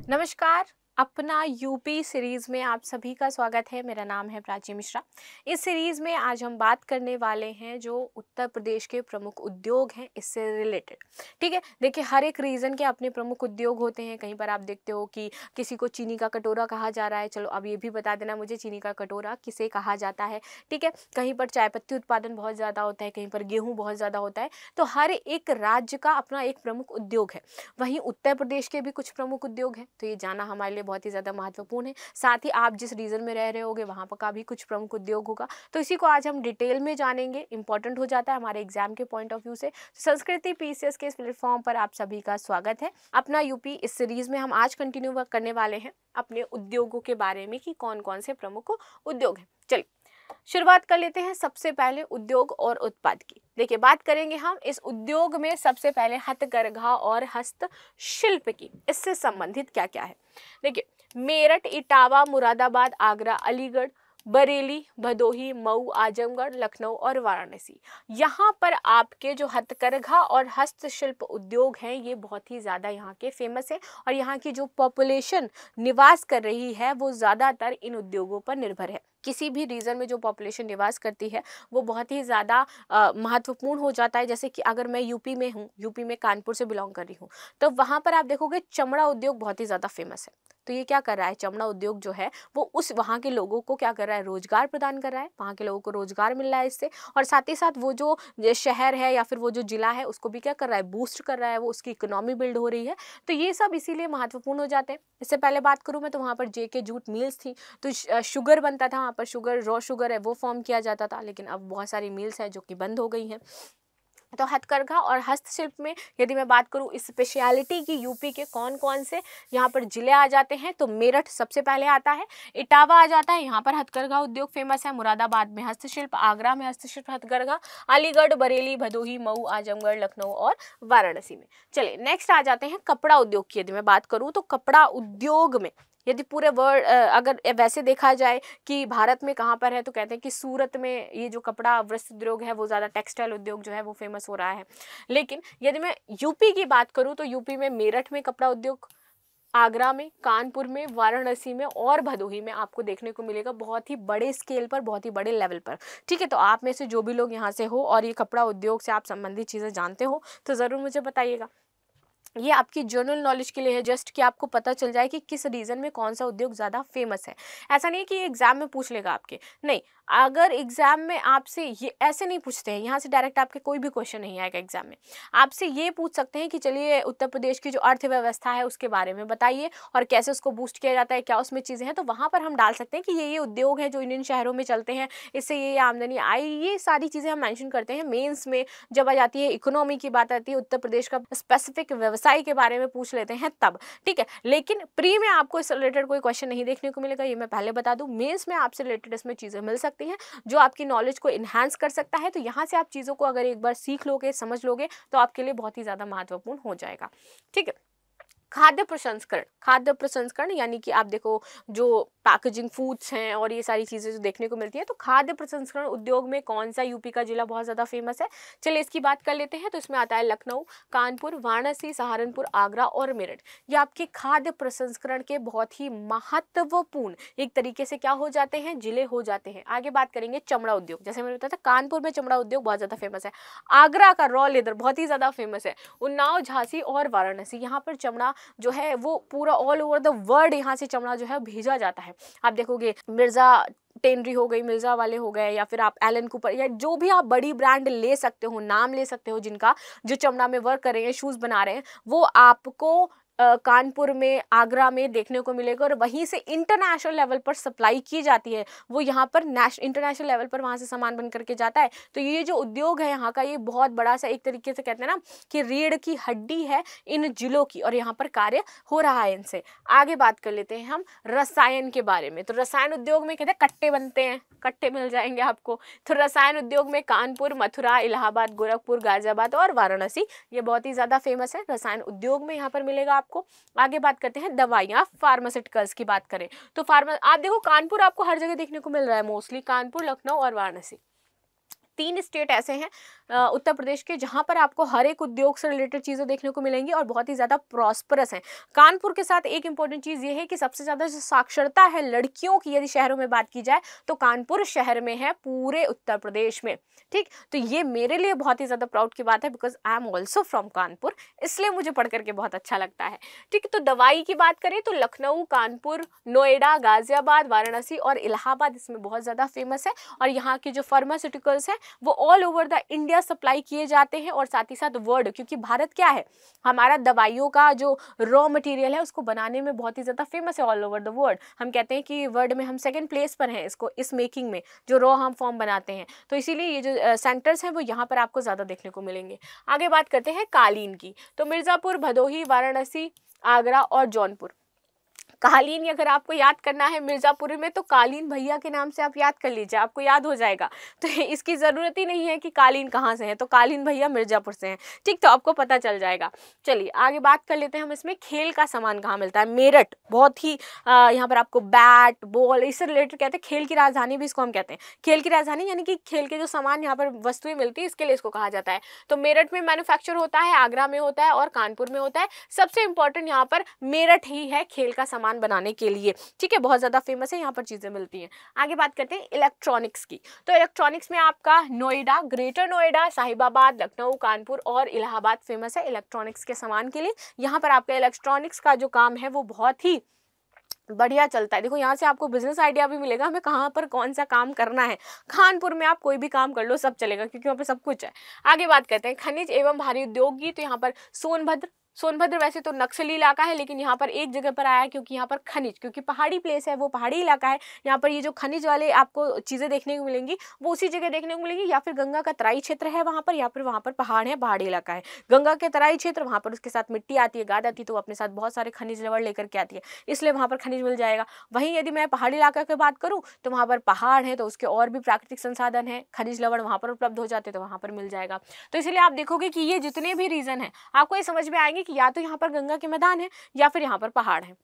नमस्कार। अपना UP series में आप सभी का स्वागत है। मेरा नाम है प्राची मिश्रा। इस सीरीज़ में आज हम बात करने वाले हैं जो उत्तर प्रदेश के प्रमुख उद्योग हैं इससे रिलेटेड। ठीक है, देखिए हर एक रीजन के अपने प्रमुख उद्योग होते हैं। कहीं पर आप देखते हो कि किसी को चीनी का कटोरा कहा जा रहा है, चलो अब ये भी बता देना मुझे चीनी का कटोरा किसे कहा जाता है। ठीक है, कहीं पर चाय पत्ती उत्पादन बहुत ज़्यादा होता है, कहीं पर गेहूँ बहुत ज़्यादा होता है। तो हर एक राज्य का अपना एक प्रमुख उद्योग है। वहीं उत्तर प्रदेश के भी कुछ प्रमुख उद्योग हैं, तो ये जानना हमारे लिए बहुत ही ज़्यादा महत्वपूर्ण है। साथ ही आप जिस रीजन में रह रहे होगे वहाँ पर का भी कुछ प्रमुख उद्योग होगा, तो इसी को आज हम डिटेल में जानेंगे। इंपॉर्टेंट हो जाता है हमारे एग्जाम के पॉइंट ऑफ व्यू से। संस्कृति पीसीएस के इस प्लेटफॉर्म पर आप सभी का स्वागत है। अपना यूपी इस सीरीज में हम आज कंटिन्यू करने वाले हैं अपने उद्योगों के बारे में कि कौन कौन से प्रमुख उद्योग हैं। चलिए शुरुआत कर लेते हैं सबसे पहले उद्योग और उत्पाद की। देखिए बात करेंगे हम इस उद्योग में सबसे पहले हथकरघा और हस्तशिल्प की। इससे संबंधित क्या क्या है, देखिए मेरठ, इटावा, मुरादाबाद, आगरा, अलीगढ़, बरेली, भदोही, मऊ, आजमगढ़, लखनऊ और वाराणसी, यहाँ पर आपके जो हथकरघा और हस्तशिल्प उद्योग हैं ये बहुत ही ज़्यादा यहाँ के फेमस है। और यहाँ की जो पॉपुलेशन निवास कर रही है वो ज़्यादातर इन उद्योगों पर निर्भर है। किसी भी रीजन में जो पॉपुलेशन निवास करती है वो बहुत ही ज़्यादा महत्वपूर्ण हो जाता है। जैसे कि अगर मैं यूपी में हूँ, यूपी में कानपुर से बिलोंग कर रही हूँ, तो वहाँ पर आप देखोगे चमड़ा उद्योग बहुत ही ज़्यादा फेमस है। तो ये क्या कर रहा है, चमड़ा उद्योग जो है वो उस वहाँ के लोगों को क्या कर रहा है, रोजगार प्रदान कर रहा है। वहाँ के लोगों को रोजगार मिल रहा है इससे, और साथ ही साथ वो जो शहर है या फिर वो जो जिला है उसको भी क्या कर रहा है, बूस्ट कर रहा है, वो उसकी इकोनॉमी बिल्ड हो रही है। तो ये सब इसीलिए महत्वपूर्ण हो जाते हैं। इससे पहले बात करूँ मैं तो वहाँ पर जेके जूट मिल्स थी, तो शुगर बनता था वहाँ पर, शुगर रॉ शुगर है वो फॉर्म किया जाता था। लेकिन अब बहुत सारी मिल्स है जो कि बंद हो गई हैं। तो हथकरघा और हस्तशिल्प में यदि मैं बात करूं इस स्पेशलिटी की, यूपी के कौन कौन से यहाँ पर जिले आ जाते हैं, तो मेरठ सबसे पहले आता है, इटावा आ जाता है, यहाँ पर हथकरघा उद्योग फेमस है, मुरादाबाद में हस्तशिल्प, आगरा में हस्तशिल्प हथकरघा, अलीगढ़, बरेली, भदोही, मऊ, आजमगढ़, लखनऊ और वाराणसी में। चलिए नेक्स्ट आ जाते हैं कपड़ा उद्योग की। यदि मैं बात करूँ तो कपड़ा उद्योग में यदि पूरे वर्ल्ड अगर वैसे देखा जाए कि भारत में कहाँ पर है, तो कहते हैं कि सूरत में ये जो कपड़ा वस्त्र उद्योग है वो ज़्यादा, टेक्सटाइल उद्योग जो है वो फेमस हो रहा है। लेकिन यदि मैं यूपी की बात करूँ तो यूपी में मेरठ में कपड़ा उद्योग, आगरा में, कानपुर में, वाराणसी में और भदोही में आपको देखने को मिलेगा बहुत ही बड़े स्केल पर, बहुत ही बड़े लेवल पर। ठीक है, तो आप में से जो भी लोग यहाँ से हो और ये कपड़ा उद्योग से आप संबंधित चीज़ें जानते हो तो ज़रूर मुझे बताइएगा। ये आपकी जनरल नॉलेज के लिए है, जस्ट कि आपको पता चल जाए कि किस रीजन में कौन सा उद्योग ज़्यादा फेमस है। ऐसा नहीं है कि एग्जाम में पूछ लेगा आपके, नहीं। अगर एग्जाम में आपसे ये ऐसे नहीं पूछते हैं, यहाँ से डायरेक्ट आपके कोई भी क्वेश्चन नहीं आएगा एग्जाम में। आपसे ये पूछ सकते हैं कि चलिए उत्तर प्रदेश की जो अर्थव्यवस्था है उसके बारे में बताइए और कैसे उसको बूस्ट किया जाता है, क्या उसमें चीज़ें हैं। तो वहाँ पर हम डाल सकते हैं कि ये उद्योग हैं जो इन शहरों में चलते हैं, इससे ये आमदनी आई, ये सारी चीज़ें हम मैंशन करते हैं। मेन्स में जब आ जाती है इकोनॉमी की बात आती है, उत्तर प्रदेश का स्पेसिफिक व्यवसाय के बारे में पूछ लेते हैं तब। ठीक है, लेकिन प्री में आपको इससे रिलेटेड कोई क्वेश्चन नहीं देखने को मिलेगा, ये मैं पहले बता दूं। मेंस में आपसे रिलेटेड इसमें चीज़ें मिल सकती हैं जो आपकी नॉलेज को इन्हांस कर सकता है। तो यहाँ से आप चीज़ों को अगर एक बार सीख लोगे, समझ लोगे, तो आपके लिए बहुत ही ज़्यादा महत्वपूर्ण हो जाएगा। ठीक है, खाद्य प्रसंस्करण, खाद्य प्रसंस्करण यानी कि आप देखो जो पैकेजिंग फूड्स हैं और ये सारी चीज़ें जो देखने को मिलती है, तो खाद्य प्रसंस्करण उद्योग में कौन सा यूपी का जिला बहुत ज़्यादा फेमस है, चलिए इसकी बात कर लेते हैं। तो इसमें आता है लखनऊ, कानपुर, वाराणसी, सहारनपुर, आगरा और मेरठ। ये आपके खाद्य प्रसंस्करण के बहुत ही महत्वपूर्ण एक तरीके से क्या हो जाते हैं, जिले हो जाते हैं। आगे बात करेंगे चमड़ा उद्योग। जैसे मैंने बताया था कानपुर में चमड़ा उद्योग बहुत ज़्यादा फेमस है, आगरा का रॉ लेदर बहुत ही ज़्यादा फेमस है, उन्नाव, झांसी और वाराणसी, यहाँ पर चमड़ा जो है वो पूरा ऑल ओवर द वर्ल्ड यहाँ से चमड़ा जो है भेजा जाता है। आप देखोगे मिर्जा टेनरी हो गई, मिर्जा वाले हो गए, या फिर आप एलन कूपर, या जो भी आप बड़ी ब्रांड ले सकते हो, नाम ले सकते हो जिनका, जो चमड़ा में वर्क कर रहे हैं, शूज़ बना रहे हैं, वो आपको कानपुर में, आगरा में देखने को मिलेगा। और वहीं से इंटरनेशनल लेवल पर सप्लाई की जाती है, वो यहाँ पर इंटरनेशनल लेवल पर वहाँ से सामान बन करके जाता है। तो ये जो उद्योग है यहाँ का, ये बहुत बड़ा सा एक तरीके से कहते हैं ना कि रीढ़ की हड्डी है इन जिलों की, और यहाँ पर कार्य हो रहा है इनसे। आगे बात कर लेते हैं हम रसायन के बारे में। तो रसायन उद्योग में कहते हैं कट्टे बनते हैं, कट्टे मिल जाएंगे आपको। तो रसायन उद्योग में कानपुर, मथुरा, इलाहाबाद, गोरखपुर, गाजियाबाद और वाराणसी, ये बहुत ही ज़्यादा फेमस है। रसायन उद्योग में यहाँ पर मिलेगा आपको। आगे बात करते हैं दवाइयाँ, फार्मास्यूटिकल्स की बात करें तो आप देखो कानपुर आपको हर जगह देखने को मिल रहा है, मोस्टली कानपुर, लखनऊ और वाराणसी, तीन स्टेट ऐसे हैं उत्तर प्रदेश के, जहाँ पर आपको हर एक उद्योग से रिलेटेड चीज़ें देखने को मिलेंगी और बहुत ही ज़्यादा प्रॉस्परस हैं। कानपुर के साथ एक इंपॉर्टेंट चीज़ ये है कि सबसे ज़्यादा जो साक्षरता है लड़कियों की, यदि शहरों में बात की जाए तो कानपुर शहर में है पूरे उत्तर प्रदेश में। ठीक, तो ये मेरे लिए बहुत ही ज़्यादा प्राउड की बात है, because I am also from Kanpur, इसलिए मुझे पढ़ करके बहुत अच्छा लगता है। ठीक, तो दवाई की बात करें तो लखनऊ, कानपुर, नोएडा, गाजियाबाद, वाराणसी और इलाहाबाद इसमें बहुत ज़्यादा फेमस है। और यहाँ के जो फार्मास्यूटिकल्स हैं वो all over the India supply किए जाते हैं, और साथ ही साथ वर्ल्ड, क्योंकि भारत क्या है, हमारा दवाइयों का जो रॉ मटेरियल है उसको बनाने में बहुत ही ज़्यादा फेमस है ऑल ओवर द वर्ल्ड। हम कहते हैं कि वर्ल्ड में हम सेकंड प्लेस पर हैं इसको, इस मेकिंग में, जो रॉ हम फॉर्म बनाते हैं। तो इसीलिए ये जो सेंटर्स हैं वो यहाँ पर आपको ज़्यादा देखने को मिलेंगे। आगे बात करते हैं कालीन की, तो मिर्ज़ापुर, भदोही, वाराणसी, आगरा और जौनपुर। कालीन अगर आपको याद करना है मिर्ज़ापुर में, तो कालीन भैया के नाम से आप याद कर लीजिए, आपको याद हो जाएगा। तो इसकी ज़रूरत ही नहीं है कि कालीन कहाँ से है, तो कालीन भैया मिर्ज़ापुर से हैं। ठीक, तो आपको पता चल जाएगा। चलिए आगे बात कर लेते हैं हम इसमें खेल का सामान कहाँ मिलता है। मेरठ बहुत ही यहाँ पर आपको बैट बॉल इससे रिलेटेड कहते हैं, खेल की राजधानी भी इसको हम कहते हैं। खेल की राजधानी यानी कि खेल के जो सामान यहाँ पर वस्तुएं मिलती है, इसके लिए इसको कहा जाता है। तो मेरठ में मैन्युफैक्चर होता है, आगरा में होता है और कानपुर में होता है। सबसे इंपॉर्टेंट यहाँ पर मेरठ ही है खेल का सामान बनाने के लिए। ठीक है, बहुत ज़्यादा फेमस है, यहाँ पर चीज़ें मिलती हैं। आगे बात करते हैं इलेक्ट्रॉनिक्स की, तो इलेक्ट्रॉनिक्स में आपका नोएडा, ग्रेटर नोएडा, साहिबाबाद, लखनऊ, कानपुर और इलाहाबाद फेमस है इलेक्ट्रॉनिक्स के सामान के लिए। यहाँ पर आपका इलेक्ट्रॉनिक्स का जो काम है वो बहुत ही बढ़िया चलता है। देखो यहाँ से आपको बिजनेस आइडिया भी मिलेगा, हमें कहाँ पर कौन सा काम करना है। कानपुर में आप कोई भी काम कर लो, सब चलेगा, क्योंकि वहाँ पर सब कुछ है। आगे बात करते हैं खनिज एवं भारी उद्योग की, तो यहाँ पर सोनभद्र वैसे तो नक्सली इलाका है, लेकिन यहाँ पर एक जगह पर आया है क्योंकि यहाँ पर खनिज, क्योंकि पहाड़ी प्लेस है, वो पहाड़ी इलाका है। यहाँ पर ये जो खनिज वाले आपको चीज़ें देखने को मिलेंगी वो उसी जगह देखने को मिलेंगी, या फिर गंगा का तराई क्षेत्र है वहाँ पर, या फिर वहाँ पर पहाड़ है, पहाड़ी इलाका है। गंगा के तराई क्षेत्र, वहाँ पर उसके साथ मिट्टी आती है, गाद आती है, तो अपने साथ बहुत सारे खनिज लवण लेकर के आती है, इसलिए वहाँ पर खनिज मिल जाएगा। वहीं यदि मैं पहाड़ी इलाका की बात करूँ तो वहाँ पर पहाड़ है, तो उसके और भी प्राकृतिक संसाधन है, खनिज लवण वहाँ पर उपलब्ध हो जाते, तो वहाँ पर मिल जाएगा। तो इसलिए आप देखोगे कि ये जितने भी रीजन है आपको ये समझ में आएंगे कि या तो यहाँ पर गंगा के मैदान है या फिर यहाँ पर पहाड़ है।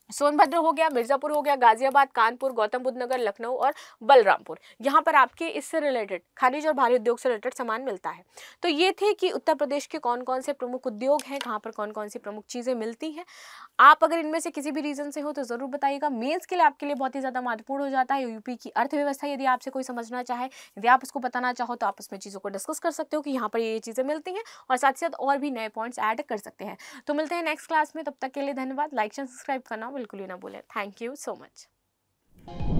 सोनभद्र हो गया, मिर्जापुर हो गया, गाजियाबाद, कानपुर, गौतम बुद्ध नगर, लखनऊ और बलरामपुर, यहाँ पर आपके इससे रिलेटेड खनिज और भारी उद्योग से रिलेटेड सामान मिलता है। तो ये थे कि उत्तर प्रदेश के कौन कौन से प्रमुख उद्योग हैं, कहाँ पर कौन कौन सी प्रमुख चीज़ें मिलती हैं। आप अगर इनमें से किसी भी रीजन से हो तो ज़रूर बताइएगा, मेंस के लिए आपके लिए बहुत ही ज़्यादा महत्वपूर्ण हो जाता है। यूपी की अर्थव्यवस्था यदि आपसे कोई समझना चाहे, यदि आप उसको बताना चाहो तो आप उसमें चीज़ों को डिस्कस कर सकते हो कि यहाँ पर ये चीज़ें मिलती हैं, और साथ ही साथ और भी नए पॉइंट्स ऐड कर सकते हैं। तो मिलते हैं नेक्स्ट क्लास में, तब तक के लिए धन्यवाद। लाइक एंड सब्सक्राइब करना बिल्कुल ही ना भूलें। Thank you so much.